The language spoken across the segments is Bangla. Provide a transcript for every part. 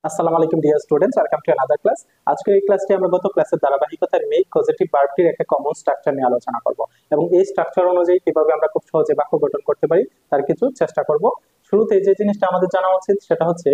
আসসালামু আলাইকুম dear students, welcome to another class. আজকের এই ক্লাসটি আমরা গত ক্লাসের ধারাবাহিকতার মেক পজিটিভ ভার্বটির একটা কমন স্ট্রাকচার নিয়ে আলোচনা করব এবং এই স্ট্রাকচার অনুযায়ী কিভাবে আমরা খুব সহজে বাক্য গঠন করতে পারি তার কিছু চেষ্টা করব। শুরুতে যে জিনিসটা আমাদের জানা উচিত সেটা হচ্ছে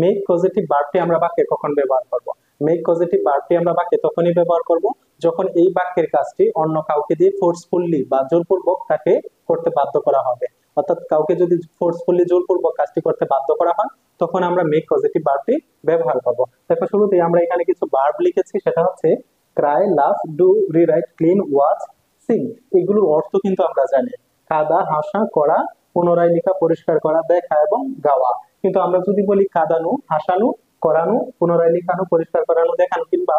মেক পজিটিভ ভার্বটি আমরা বাক্যে কখন ব্যবহার করব। মেক পজিটিভ ভার্বটি আমরা বাক্যে তখনই ব্যবহার করব যখন এই বাক্যের কাজটি অন্য কাউকে দিয়ে ফোর্সফুলি বা জোরপূর্বক তাকে করতে বাধ্য করা হবে। অর্থাৎ কাউকে যদি ফোর্সফুলি জোরপূর্বক কাজটি করতে বাধ্য করা হয় তখন আমরা মেক পজিটিভ ভার্বটি ব্যবহার করব। দেখো শুরুতেই আমরা এখানে কিছু ভার্ব লিখেছি, সেটা হচ্ছে Cry, love, do, rewrite, clean, watch, Singh. এগুলোর অর্থ কিন্তু আমরা জানি, কাদা, হাসা, করা, পুনরায় লেখা, পরিষ্কার করা, দেখা এবং গাওয়া। কিন্তু আমরা যদি বলি কাদানো, হাসানো, করানো, পুনরায় লেখানো, পরিষ্কার করানো, দেখানো কিংবা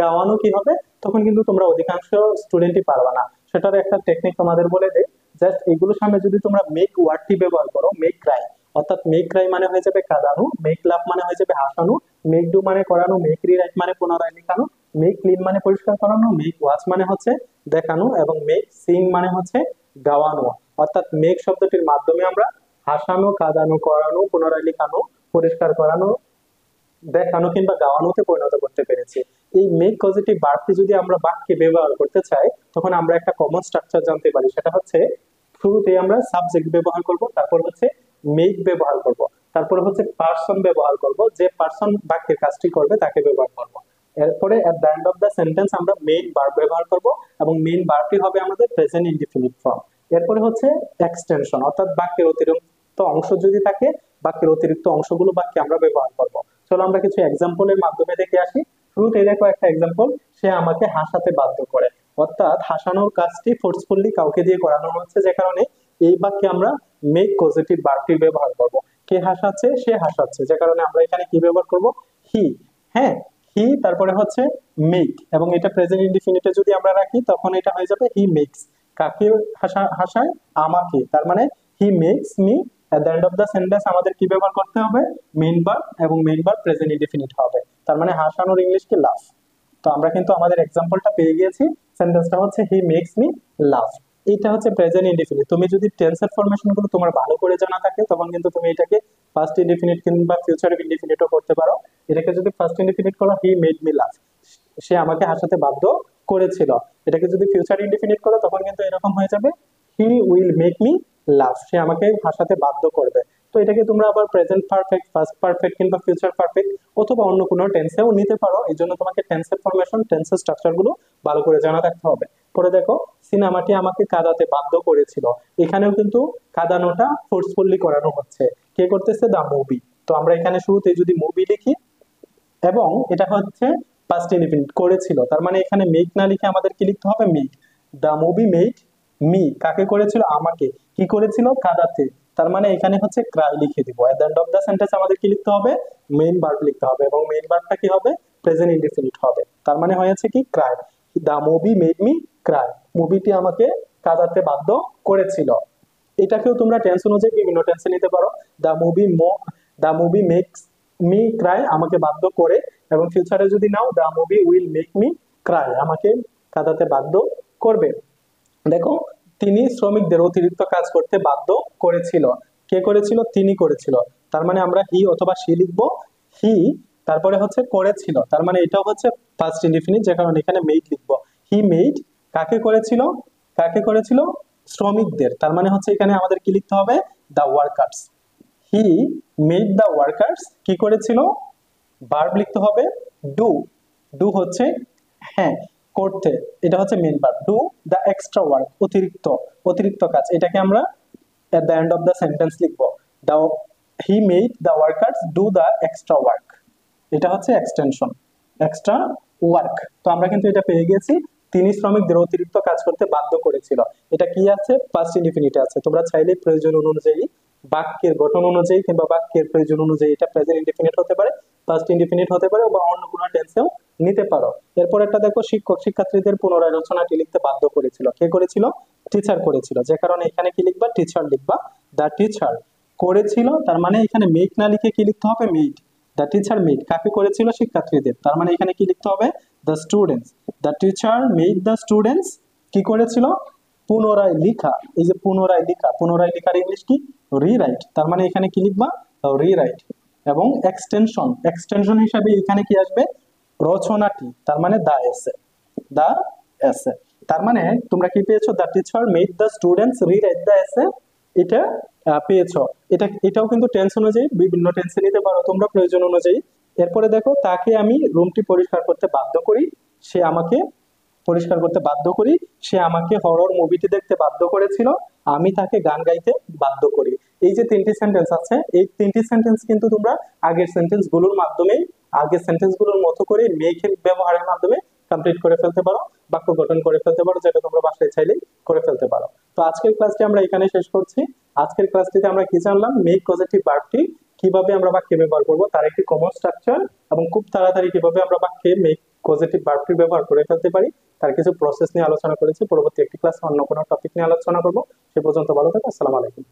গাওয়ানো কি হবে, তখন কিন্তু তোমরা অধিকাংশ স্টুডেন্টই পারবা না। সেটার একটা টেকনিক তোমাদের বলে দেয়। জাস্ট এগুলোর সামনে যদি তোমরা মেক ওয়ার্ডটি ব্যবহার করো, মেক ক্রাই, অর্থাৎ মেক ক্রাই মানে হয়ে যাবে কাঁদানো, মেক লাভ মানে হয়ে যাবে হাসানো, মেক ডু মানে করানো, মেক রিরাইট মানে পুনরায় লেখানো, মেক ক্লিন মানে পরিষ্কার করানো, মেক ওয়াচ মানে হচ্ছে দেখানো এবং মেক সিং মানে হচ্ছে গাওয়ানো। অর্থাৎ মেক শব্দটির মাধ্যমে আমরা হাসানো, কাঁদানো, করানো, পুনরায় লেখানো, পরিষ্কার করানো, দেখানো কিংবা গাওয়ানোতে পরিণত করতে পেরেছি। এই মেক পজিটিভ ভার্বটি যদি আমরা বাক্যে ব্যবহার করতে চাই তখন আমরা একটা কমন স্ট্রাকচার জানতে পারি, সেটা হচ্ছে শুরুতেই আমরা সাবজেক্ট ব্যবহার করব, তারপর হচ্ছে মেক ব্যবহার করব, তারপরে হচ্ছে পার্সন ব্যবহার করব, যে পার্সন বাক্যের কাজটি করবে তাকে ব্যবহার করব। এরপরে এট the end of the sentence আমরা মেইন ভার্ব ব্যবহার করব এবং মেইন ভার্বটি হবে আমাদের প্রেজেন্ট ইনডিফিনিট ফর্ম। এরপরে হচ্ছে এক্সটেনশন, অর্থাৎ বাক্যের অতিরিক্ত অংশ যদি থাকে, বাক্যের অতিরিক্ত অংশগুলো বাক্যে আমরা ব্যবহার করব। চলো আমরা কিছু এক্সাম্পলের মাধ্যমে দেখে আসি। শুরুতে দেখো একটা এক্সাম্পল, সে আমাকে হাসাতে বাধ্য করে। অর্থাৎ হাসানোর কাজটি ফোর্সফুলি কাউকে দিয়ে করানো হচ্ছে, যে কারণে এই বাক্যে আমরা মেক পজিটিভ ভার্বটি ব্যবহার করব। কে হাসাচ্ছে? সে হাসাচ্ছে, যে কারণে আমরা এখানে কি ব্যবহার করব? হি। হ্যাঁ, হি, তারপরে হচ্ছে মেক, এবং এটা প্রেজেন্ট ইনডিফিনিটে যদি আমরা রাখি তখন এটা হয়ে যাবে হি মেক্স। কাকে হাসায়? আমাকে। তার মানে he makes me. At the end of the sentence আমাদের কি ব্যবহার করতে হবে? মেইন ভার্ব, এবং মেইন ভার্ব প্রেজেন্ট ইনডিফিনিট হবে। তার মানে হাসানোর ইংলিশ কি? লাভ। তো আমরা কিন্তু আমাদের এক্সাম্পলটা পেয়ে গিয়েছি। সেন্টেন্সটা হচ্ছে হি মেক্স মি লাভ। এটা হচ্ছে প্রেজেন্ট ইনডিফিনিট। তুমি যদি টেন্সের ফরমেশন গুলো তোমার ভালো করে জানা থাকে তখন কিন্তু তুমি এটাকে ফার্স্ট ইনডিফিনিট কিংবা ফিউচার ইনডিফিনিটও করতে পারো। এটাকে যদি ফার্স্ট ইনডিফিনিট করো, হি মেড মি লাভ, সে আমাকে হাসাতে বাধ্য করেছিল। এটাকে যদি ফিউচার ইনডিফিনিট করো তখন কিন্তু এরকম হয়ে যাবে, he will make me love, সে আমাকে হাসাতে বাধ্য করবে। তো এটাকে তোমরা আবার প্রেজেন্ট পারফেক্ট, পাস্ট পারফেক্ট কিংবা ফিউচার পারফেক্ট অথবা অন্য কোনো টেন্সেও নিতে পারো। এই জন্য তোমাকে টেন্সের ফরমেশন, টেন্সের স্ট্রাকচার গুলো ভালো করে জানা থাকতে হবে। পরে দেখো, সিনেমাটি আমাকে কাঁদাতে বাধ্য করেছিল। এখানেও কিন্তু কাঁদানোটা ফোর্সফুলি করানো হচ্ছে। কে করতেছে? দা মুভি। তো আমরা এখানে শুরুতে যদি মুভি লিখি এবং এটা হচ্ছে পাস্ট ইনডিফিনিট করেছিল, তার মানে এখানে মেক না লিখে আমাদের কি লিখতে হবে? মেক। দা মুভি মেড মি। কাকে করেছিল? আমাকে। কি করেছিল? কাঁদাতে। তার মানে এখানে হচ্ছে ক্রাই লিখে দিব। এট the end of the sentence আমাদের কি লিখতে হবে? মেইন ভার্ব লিখতে হবে, এবং মেইন ভার্বটা কি হবে? প্রেজেন্ট ইনডিফিনিট হবে। তার মানে হয়েছে কি? ক্রাই। দা মুভি মেড মি ক্রাই। মুভিটি আমাকে কাঁদাতে বাধ্য করেছিল। এটাকেও তোমরা টেন্স অনুযায়ী বিভিন্ন টেন্সে নিতে পারো। The movie makes me cry, আমাকে বাধ্য করে। এবং ফিউচারে যদি নাও, the movie will make me cry, আমাকে কাঁদাতে বাধ্য করবে। দেখো, তিনি শ্রমিকদের অতিরিক্ত কাজ করতে বাধ্য করেছিল। কে করেছিল? তিনি করেছিল। তার মানে আমরা হি অথবা সি লিখবো। হি, তারপরে হচ্ছে করেছিল, তার মানে এটাও হচ্ছে ফার্স্ট ইনডিফিনিট, যে কারণে এখানে মেড লিখবো। হি মেড কাকে করেছিল? কাকে করেছিল? শ্রমিকদের। তার মানে হচ্ছে এখানে আমাদের কি লিখতে হবে? The workers. He made the workers কি করেছিল? ভার্ব লিখতে হবে ডু। ডু হচ্ছে হ্যাঁ করতে, এটা হচ্ছে main verb. Do the extra work, অতিরিক্ত, অতিরিক্ত কাজ। এটাকে আমরা at the end of the sentence লিখবো। The he made the workers do the extra work. এটা হচ্ছে এক্সটেনশন, এক্সট্রা ওয়ার্ক। তো আমরা কিন্তু এটা পেয়ে গেছি, তিনি শ্রমিকদের অতিরিক্ত কাজ করতে বাধ্য করেছিল। এটা কি আছে? ফার্স্ট ইনডিফিনিটে আছে। তোমরা চাইলে প্রয়োজন অনুযায়ী, বাক্যের গঠন অনুযায়ী কিংবা বাক্যের প্রয়োজন অনুযায়ী এটা প্রেজেন্ট ইনডিফিনিট হতে পারে, ফার্স্ট ইনডিফিনিট হতে পারে, বা অন্য কোনো টেন্সেও নিতে পারো। এরপর একটা দেখো, শিক্ষক শিক্ষার্থীদের পুনরায় রচনাটি লিখতে বাধ্য করেছিল। কে করেছিল? টিচার করেছিল, যে কারণে এখানে কি লিখবা? টিচার লিখবা। দা টিচার করেছিল, তার মানে এখানে মেক না লিখে কি লিখতে হবে? মেড। দ্য টিচার মেড কাকে করেছিল? শিক্ষার্থীদের। তার মানে এখানে কি লিখতে হবে? The students. The teacher made the students কি করেছিল? পুনরায় লিখা। এই যে পুনরায় লিখা, পুনরায় লিখার ইংলিশ কি? রিরাইট। তার মানে এখানে কি লিখবা? রিরাইট। এবং এক্সটেনশন, এক্সটেনশন হিসাবে এখানে কি আসবে, রচনাটি, তার মানে দা এসে, দা এসে। তার মানে তোমরা কি পেয়েছো, the teacher made the students rewrite the essay, এটা পেয়েছো। এটাও কিন্তু টেন্স অনুযায়ী বিভিন্ন টেন্সে নিতে পারো তোমরা প্রয়োজন অনুযায়ী। এরপরে দেখো, তাকে আমি রুমটি পরিষ্কার করতে বাধ্য করি, সে আমাকে পরিষ্কার করতে বাধ্য করি, সে আমাকে হরর মুভিটি দেখতে বাধ্য করেছিল, আমি তাকে গান গাইতে বাধ্য করি। এই যে তিনটি সেন্টেন্স আছে, এই তিনটি সেন্টেন্স কিন্তু তোমরা আগের সেন্টেন্স গুলোর মাধ্যমে, আগের সেন্টেন্স গুলোর মতো করে মেক ব্যবহারের মাধ্যমে কমপ্লিট করে ফেলতে পারো, বাক্য গঠন করে ফেলতে পারো, যেটা তোমরা বাসায় চাইলেই করে ফেলতে পারো। তো আজকের ক্লাসটি আমরা এখানে শেষ করছি। আজকের ক্লাসটিতে আমরা কি জানলাম, মেক পজিটিভ ভার্বটি কিভাবে আমরা বাক্যে ব্যবহার করব, তার একটি কমন স্ট্রাকচার, এবং খুব তাড়াতাড়ি কিভাবে আমরা বাক্যে মেক পজিটিভ ভার্বটি ব্যবহার করে ফেলতে পারি, তার কিছু প্রসেস নিয়ে আলোচনা করেছি। পরবর্তী একটি ক্লাসে অন্য কোনো টপিক নিয়ে আলোচনা করব। সে পর্যন্ত ভালো থাকো। আসসালামু আলাইকুম।